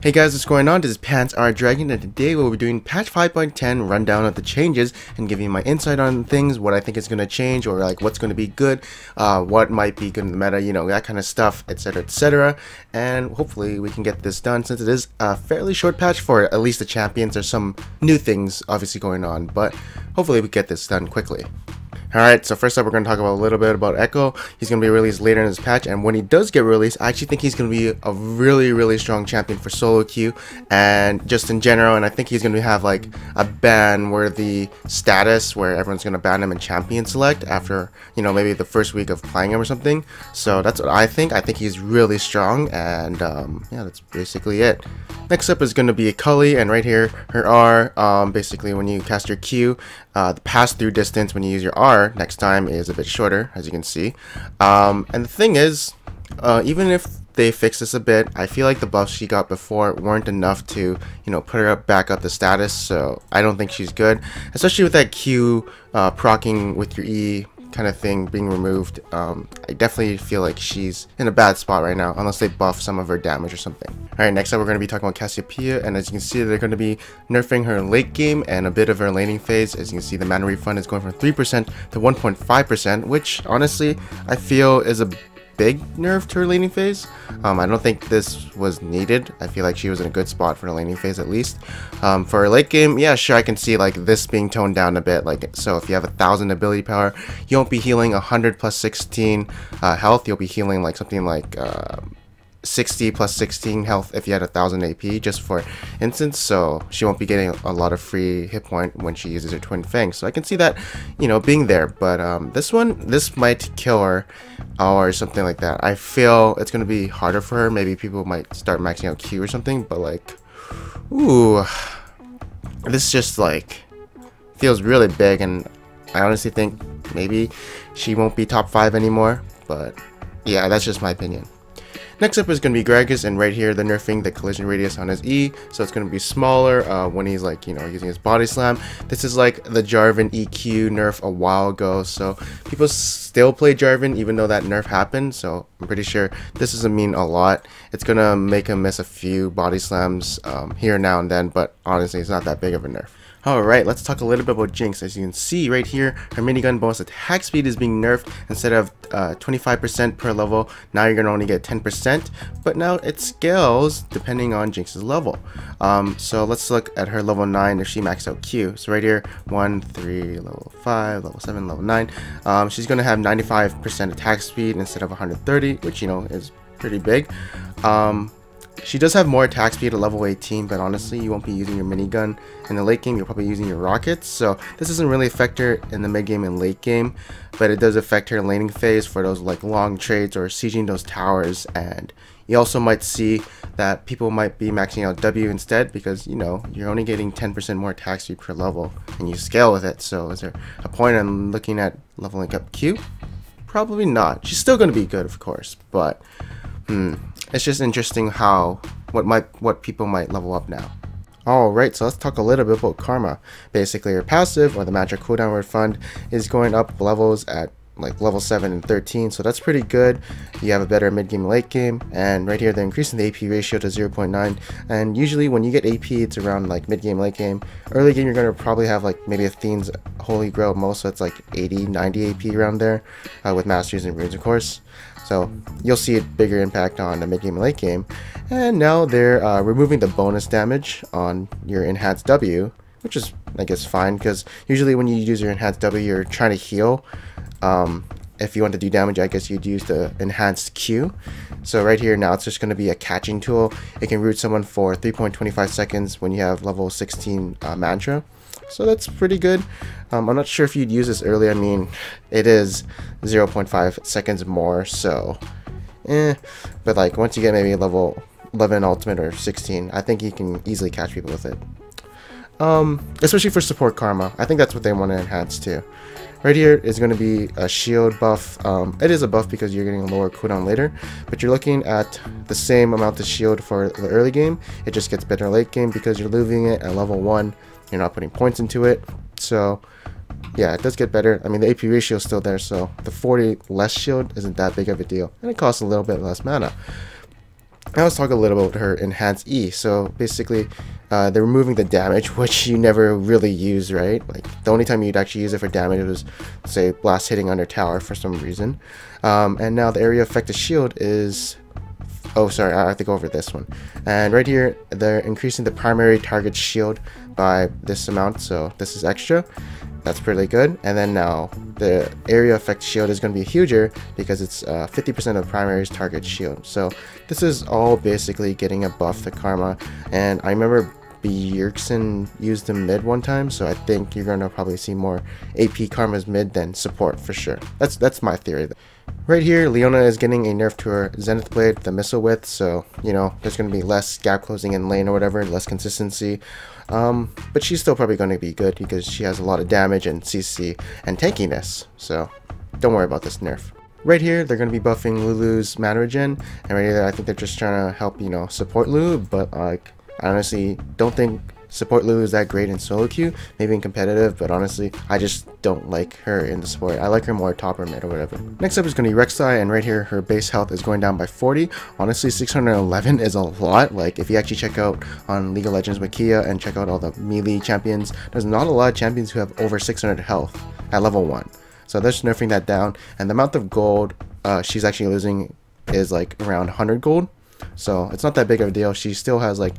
Hey guys, what's going on? This is Pants Our Dragon, and today we'll be doing patch 5.10 rundown of the changes and giving my insight on things, what I think is going to change, or like what's going to be good, what might be good in the meta, you know, that kind of stuff, etc, etc. And hopefully we can get this done since it is a fairly short patch for at least the champions. There's some new things obviously going on, but hopefully we get this done quickly. Alright, so first up we're going to talk about a little bit about Echo. He's going to be released later in this patch, and when he does get released, I actually think he's going to be a really strong champion for solo queue and just in general, and I think he's going to have like a ban worthy status where everyone's going to ban him in champion select after, you know, maybe the first week of playing him or something. So that's what I think. I think he's really strong, and yeah, that's basically it. Next up is going to be Cully, and right here, her R, basically when you cast your Q, the pass-through distance when you use your R next time is a bit shorter, as you can see. And the thing is, even if they fix this a bit, I feel like the buffs she got before weren't enough to, you know, put her back up the status, so I don't think she's good, especially with that Q proccing with your E kind of thing being removed. I definitely feel like she's in a bad spot right now, unless they buff some of her damage or something. Alright, next up we're going to be talking about Cassiopeia, and as you can see, they're going to be nerfing her late game and a bit of her laning phase. As you can see, the mana refund is going from 3% to 1.5%, which honestly I feel is a big nerf to her laning phase. I don't think this was needed. I feel like she was in a good spot for the laning phase at least. For her late game, yeah, sure, I can see like this being toned down a bit. Like, so if you have 1,000 ability power, you won't be healing 100 plus 16 health. You'll be healing like something like 60 plus 16 health if you had 1,000 AP, just for instance. So she won't be getting a lot of free hit point when she uses her twin fangs. So I can see that, you know, being there. But this might kill her or something like that. I feel it's gonna be harder for her. Maybe people might start maxing out Q or something. But like, ooh, this just like feels really big, and I honestly think maybe she won't be top 5 anymore. But yeah, that's just my opinion. Next up is going to be Gragas, and right here they're nerfing the collision radius on his E, so it's going to be smaller when he's like, you know, using his body slam. This is like the Jarvan EQ nerf a while ago, so people still play Jarvan even though that nerf happened, so I'm pretty sure this doesn't mean a lot. It's going to make him miss a few body slams here now and then, but honestly it's not that big of a nerf. Alright, let's talk a little bit about Jinx. As you can see right here, her minigun bonus attack speed is being nerfed. Instead of 25% per level, now you're going to only get 10%, but now it scales depending on Jinx's level. So let's look at her level 9 if she maxed out Q. So right here, 1, 3, level 5, level 7, level 9. She's going to have 95% attack speed instead of 130, which, you know, is pretty big. She does have more attack speed at level 18, but honestly, you won't be using your minigun in the late game. You're probably using your rockets, so this doesn't really affect her in the mid game and late game, but it does affect her laning phase for those like long trades or sieging those towers. And you also might see that people might be maxing out W instead, because, you know, you're only getting 10% more attack speed per level and you scale with it. So is there a point in looking at leveling up Q? Probably not. She's still going to be good, of course, but it's just interesting how what people might level up now. Alright, so let's talk a little bit about Karma. Basically, your passive, or the magic cooldown refund, is going up levels at like level 7 and 13, so that's pretty good. You have a better mid game and late game, and right here they're increasing the AP ratio to 0.9, and usually when you get AP it's around like mid game, late game. Early game you're going to probably have like maybe Athene's Holy Grail most, so it's like 80, 90 AP around there, with Masters and Runes of course. So you'll see a bigger impact on the mid game and late game. And now they're removing the bonus damage on your enhanced W, which is, I guess, fine, because usually when you use your enhanced W you're trying to heal. If you want to do damage, I guess you'd use the enhanced Q. So right here now it's just going to be a catching tool. It can root someone for 3.25 seconds when you have level 16 mantra. So that's pretty good. I'm not sure if you'd use this early. I mean, it is 0.5 seconds more, so but like once you get maybe level 11 ultimate or 16, I think you can easily catch people with it. Especially for support Karma. I think that's what they want to enhance too. Right here is going to be a shield buff. It is a buff because you're getting a lower cooldown later, but you're looking at the same amount of shield for the early game. It just gets better late game because you're losing it at level 1. You're not putting points into it. So yeah, it does get better. I mean, the AP ratio is still there, so the 40 less shield isn't that big of a deal, and it costs a little bit less mana. Now let's talk a little about her enhanced E. So basically, they're removing the damage, which you never really use, right? Like the only time you'd actually use it for damage was, say, blast hitting under tower for some reason. And now the area affected shield is, oh sorry, I have to go over this one. And right here, they're increasing the primary target shield by this amount, so this is extra. That's pretty good. And then now the area effect shield is going to be huger because it's 50% of primary's target shield. So this is all basically getting a buff to Karma. And I remember Bjergsen used him mid one time, so I think you're going to probably see more AP Karmas mid than support for sure. That's my theory. Right here, Leona is getting a nerf to her Zenith Blade, the missile width, so, you know, there's going to be less gap closing in lane or whatever, less consistency. But she's still probably going to be good because she has a lot of damage and CC and tankiness, so don't worry about this nerf. Right here, they're going to be buffing Lulu's mana regen, and right here, I think they're just trying to help, you know, support Lulu, but like, I honestly don't think support Lulu is that great in solo queue, maybe in competitive, but honestly, I just don't like her in the support. I like her more top or mid or whatever. Next up is going to be Rek'Sai, and right here, her base health is going down by 40. Honestly, 611 is a lot. Like, if you actually check out on League of Legends with Kia and check out all the melee champions, there's not a lot of champions who have over 600 health at level 1. So they're just nerfing that down, and the amount of gold she's actually losing is like around 100 gold. So it's not that big of a deal. She still has like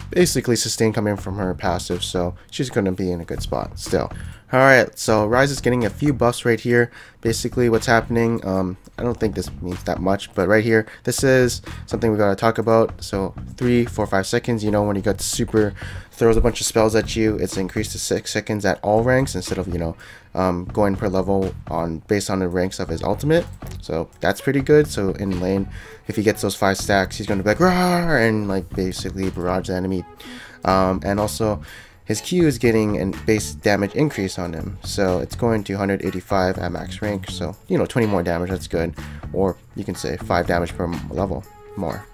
basically sustain coming from her passive, so she's going to be in a good spot still. Alright, so Ryze is getting a few buffs right here. Basically what's happening, I don't think this means that much, but right here, this is something we got to talk about. So 3, 4, 5 seconds, you know, when you got super throws a bunch of spells at you, it's increased to 6 seconds at all ranks instead of, you know, going per level on based on the ranks of his ultimate. So that's pretty good. So in lane, if he gets those 5 stacks, he's going to be like rawr, and like basically barrage the enemy. And also his Q is getting a base damage increase on him, so it's going to 185 at max rank, so you know, 20 more damage, that's good. Or you can say 5 damage per level more.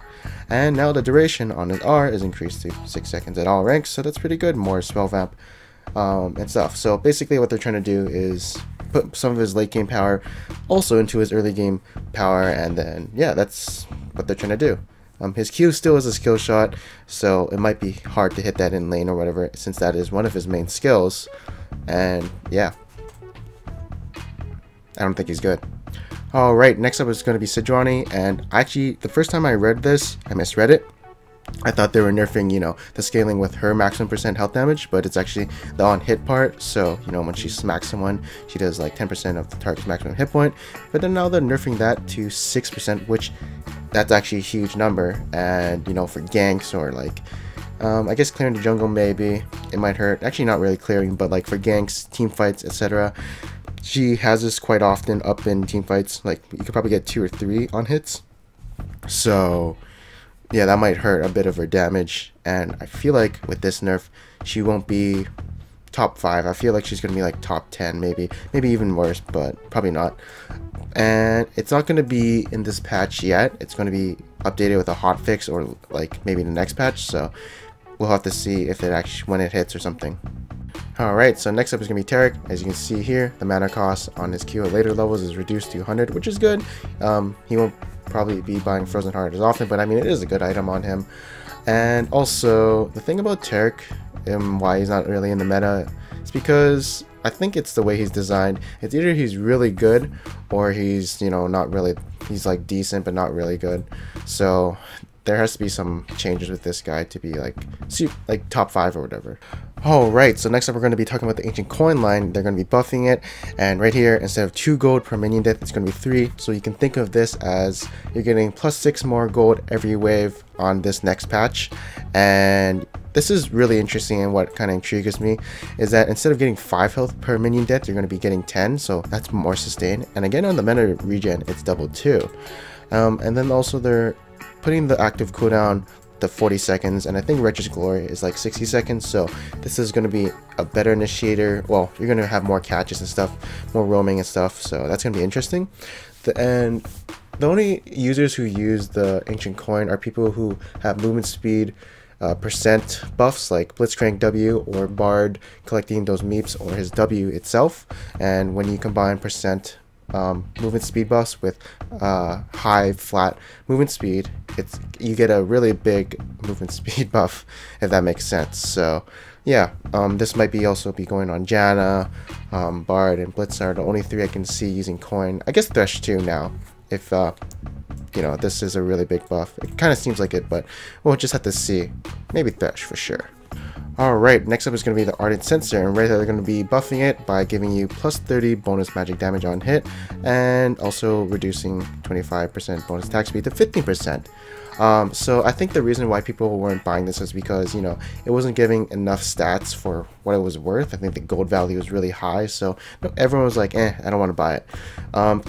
And now the duration on his R is increased to 6 seconds at all ranks, so that's pretty good. More spell vamp and stuff. So basically what they're trying to do is put some of his late game power also into his early game power, and then yeah, that's what they're trying to do. His Q still is a skill shot, so it might be hard to hit that in lane or whatever, since that is one of his main skills. And yeah, I don't think he's good. Alright, next up is going to be Sejuani, and actually the first time I read this, I misread it. I thought they were nerfing, you know, the scaling with her maximum % health damage, but it's actually the on hit part. So, you know, when she smacks someone, she does like 10% of the target's maximum hit point. But then now they're nerfing that to 6%, which that's actually a huge number. And, you know, for ganks or like, I guess clearing the jungle, maybe it might hurt. Actually, not really clearing, but like for ganks, team fights, etc. She has this quite often up in team fights. Like, you could probably get 2 or 3 on hits. So yeah, that might hurt a bit of her damage, and I feel like with this nerf, she won't be top 5. I feel like she's going to be like top 10, maybe even worse, but probably not. And it's not going to be in this patch yet. It's going to be updated with a hotfix or like maybe the next patch, so we'll have to see if it actually, when it hits or something. Alright, so next up is going to be Taric. As you can see here, the mana cost on his Q at later levels is reduced to 100, which is good. He won't probably be buying Frozen Heart as often, but I mean, it is a good item on him. And also, the thing about Taric and why he's not really in the meta is because I think it's the way he's designed. It's either he's really good or he's, you know, not really, he's like decent but not really good. So there has to be some changes with this guy to be like top 5 or whatever. Alright, so next up we're going to be talking about the ancient coin line. They're going to be buffing it, and right here, instead of 2 gold per minion death, it's going to be 3. So you can think of this as you're getting plus 6 more gold every wave on this next patch. And this is really interesting, and what kind of intrigues me is that instead of getting 5 health per minion death, you're going to be getting 10, so that's more sustain. And again, on the mana regen, it's double 2. And then also they're putting the active cooldown to 40 seconds, and I think Righteous Glory is like 60 seconds, so this is going to be a better initiator. Well, you're going to have more catches and stuff, more roaming and stuff, so that's going to be interesting. And the only users who use the ancient coin are people who have movement speed percent buffs like Blitzcrank W or Bard collecting those meeps or his W itself. And when you combine percent movement speed buffs with high flat movement speed, you get a really big movement speed buff, if that makes sense. So yeah, this might also be going on Janna, Bard, and Blitz are the only three I can see using coin. I guess Thresh too now, if you know, this is a really big buff. It kind of seems like it, but we'll just have to see. Maybe Thresh for sure. Alright, next up is going to be the Ardent Sensor, and right there they're going to be buffing it by giving you plus 30 bonus magic damage on hit, and also reducing 25% bonus attack speed to 15%. So I think the reason why people weren't buying this is because, you know, it wasn't giving enough stats for what it was worth. I think the gold value was really high, so everyone was like, I don't want to buy it.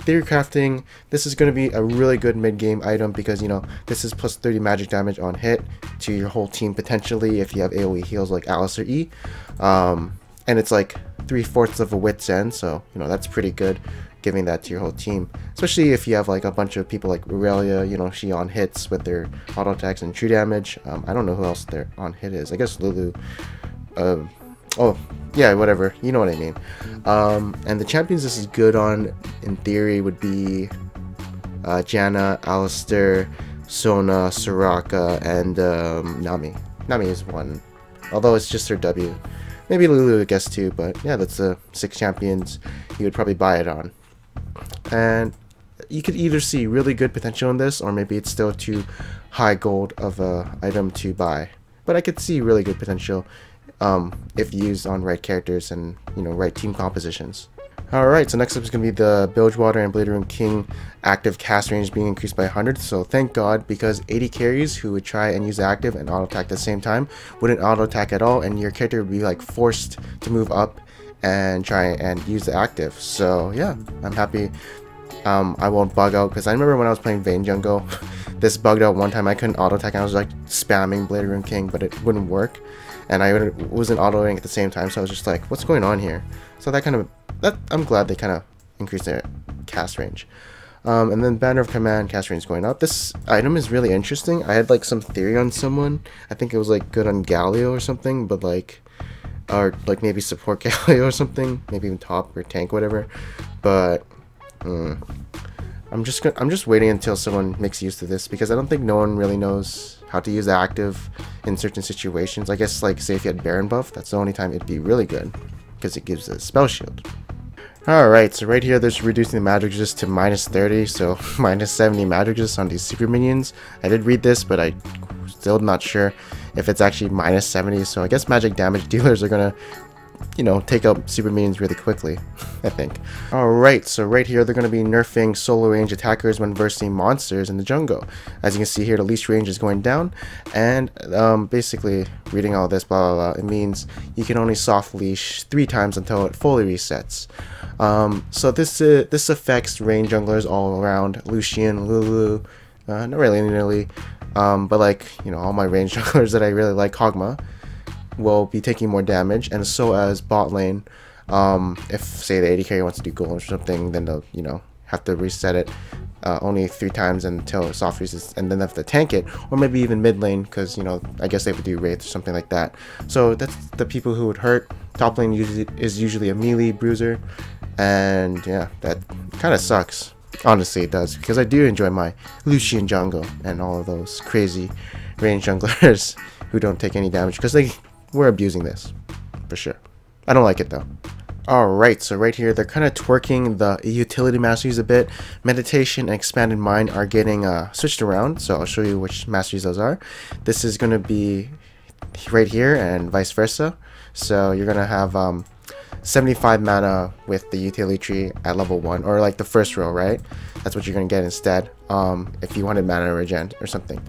Theory Crafting, this is going to be a really good mid-game item because, you know, this is plus 30 magic damage on hit to your whole team potentially if you have AoE heals like Alice or E. And it's like 3/4 of a Wit's End, so, you know, that's pretty good, giving that to your whole team, especially if you have like a bunch of people like Aurelia, you know, she on hits with their auto attacks and true damage. I don't know who else their on hit is. I guess Lulu. Oh yeah, whatever, you know what I mean. And the champions this is good on, in theory, would be Janna, Alistar, Sona, Soraka, and Nami. Nami is one, although it's just her W. Maybe Lulu I guess too, but yeah, that's the 6 champions you would probably buy it on. And you could either see really good potential in this, or maybe it's still too high gold of a item to buy. But I could see really good potential if used on right characters and, you know, right team compositions. Alright, so next up is going to be the Bilgewater and Bladeroom King active cast range being increased by 100. So thank God, because 80 carries who would try and use the active and auto attack at the same time wouldn't auto attack at all, and your character would be like forced to move up and try and use the active. So yeah, I'm happy I won't bug out, because I remember when I was playing Vayne Jungle, this bugged out one time. I couldn't auto attack and I was like spamming Bladeroom King, but it wouldn't work, and I wasn't autoing at the same time, so I was just like, what's going on here? So that kind of, I'm glad they kind of increased their cast range. And then Banner of Command cast range going up. This item is really interesting. I had like some theory on someone. I think it was like good on Galio or something, but like, or like maybe support Galio or something, maybe even top or tank, whatever. But I'm just waiting until someone makes use of this, because I don't think no one really knows how to use the active in certain situations. I guess like say if you had Baron buff, that's the only time it'd be really good, because it gives a spell shield. Alright, so right here there's reducing the magic resist to minus 30, so minus 70 magic resist on these super minions. I did read this, but I still not sure if it's actually minus 70, so I guess magic damage dealers are gonna, you know, take out super minions really quickly, I think. Alright, so right here they're going to be nerfing solo range attackers when versing monsters in the jungle. As you can see here, the leash range is going down, and basically reading all this blah blah blah, it means you can only soft leash 3 times until it fully resets. So this affects range junglers all around, Lucian, Lulu, not really nearly, but like, you know, all my range junglers that I really like, Kog'Maw, will be taking more damage, and so as bot lane. If say the 80 carry wants to do gold or something, then they'll, you know, have to reset it only 3 times until soft resets, and then they have to tank it, or maybe even mid lane, because, you know, I guess they would do wraith or something like that. So that's the people who would hurt. Top lane is usually a melee bruiser, and yeah, that kind of sucks. Honestly, it does, because I do enjoy my Lucian jungle and all of those crazy range junglers who don't take any damage, because we're abusing this for sure. I don't like it though. Alright, so right here they're kind of twerking the utility masteries a bit. Meditation and Expanded Mind are getting switched around, so I'll show you which masteries those are. This is going to be right here and vice versa. So you're going to have 75 mana with the utility tree at level 1, or like the first row, right? That's what you're going to get instead if you wanted mana regen or something.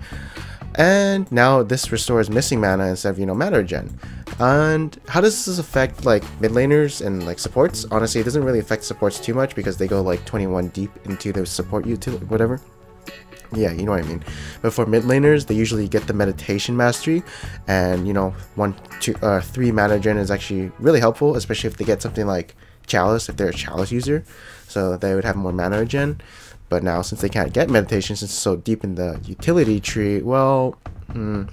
And now this restores missing mana instead of, you know, mana regen. And how does this affect like mid laners and like supports? Honestly, it doesn't really affect supports too much, because they go like 21 deep into the support utility, whatever. Yeah, you know what I mean. But for mid laners, they usually get the meditation mastery, and, you know, 1, 2, 3 mana regen is actually really helpful, especially if they get something like Chalice, if they're a Chalice user, so they would have more mana regen. But now, since they can't get meditation, since it's so deep in the utility tree, well, now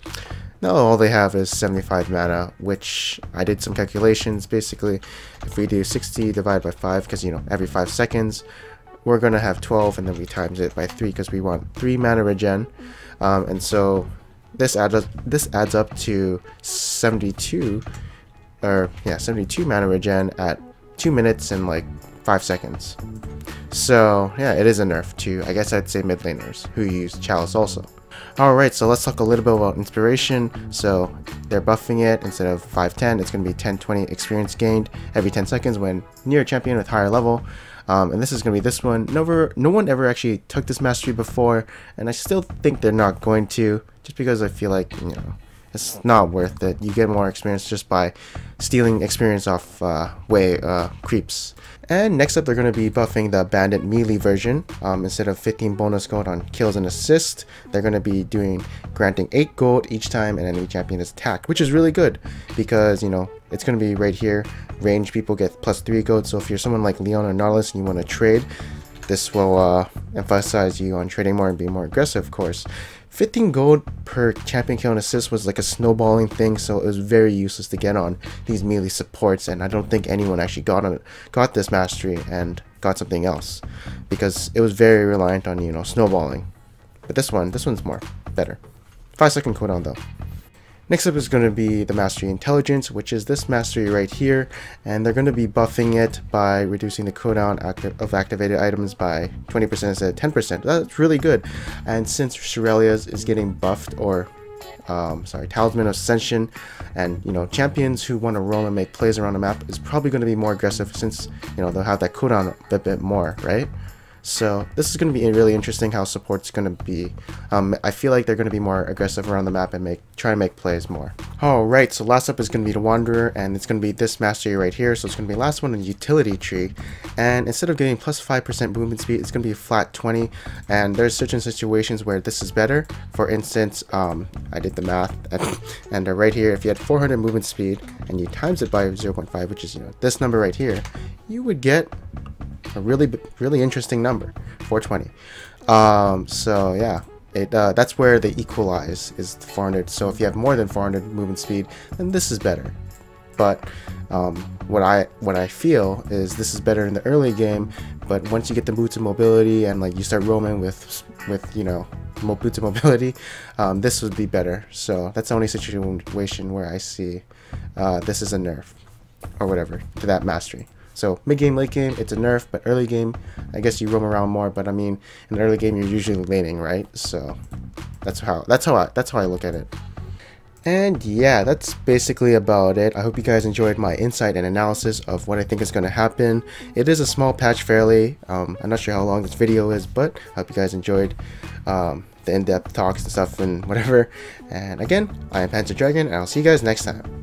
all they have is 75 mana, which I did some calculations. Basically, if we do 60 divided by 5, because, you know, every 5 seconds, we're gonna have 12, and then we times it by 3 because we want 3 mana regen, and so this adds up to 72, or yeah, 72 mana regen at 2 minutes and like 5 seconds. So yeah, it is a nerf to, I guess I'd say, mid laners who use Chalice also. Alright, so let's talk a little bit about inspiration. So they're buffing it. Instead of 510, it's going to be 1020 experience gained every 10 seconds when near a champion with higher level. And this is going to be this one. No one ever actually took this mastery before, and I still think they're not going to, just because I feel like, you know, it's not worth it. You get more experience just by stealing experience off creeps. And next up, they're going to be buffing the bandit melee version. Instead of 15 bonus gold on kills and assists, they're going to be granting 8 gold each time an enemy champion is attacked, which is really good because, you know, it's going to be right here. Range people get plus 3 gold. So if you're someone like Leon or Nautilus and you want to trade, this will emphasize you on trading more and being more aggressive, of course. 15 gold per champion kill and assist was like a snowballing thing, so it was very useless to get on these melee supports, and I don't think anyone actually got this mastery and got something else, because it was very reliant on, you know, snowballing. But this one's more better. 5-second cooldown though. Next up is going to be the mastery intelligence, which is this mastery right here, and they're going to be buffing it by reducing the cooldown of activated items by 20% instead of 10%. That's really good. And since Shirelia's is getting buffed, or Talisman of Ascension, and, you know, champions who want to roam and make plays around the map is probably going to be more aggressive, since, you know, they'll have that cooldown a bit more, right? So this is going to be really interesting how support's going to be. I feel like they're going to be more aggressive around the map and try to make plays more. Alright, so last up is going to be the Wanderer, and it's going to be this mastery right here. So it's going to be the last one in the utility tree, and instead of getting plus 5% movement speed, it's going to be a flat 20, and there's certain situations where this is better. For instance, I did the math, and right here, if you had 400 movement speed and you times it by 0.5, which is, you know, this number right here, you would get a really interesting number, 420. So yeah, that's where they equalize, is 400. So if you have more than 400 movement speed, then this is better. But what I feel is this is better in the early game, but once you get the boots of mobility and like you start roaming with you know, boots of mobility, this would be better. So that's the only situation where I see this is a nerf or whatever to that mastery. So mid game, late game, it's a nerf, but early game, I guess you roam around more. But I mean, in the early game, you're usually laning, right? So that's how I look at it. And yeah, that's basically about it. I hope you guys enjoyed my insight and analysis of what I think is going to happen. It is a small patch, fairly. I'm not sure how long this video is, but I hope you guys enjoyed the in-depth talks and stuff and whatever. And again, I am Panzer Dragon, and I'll see you guys next time.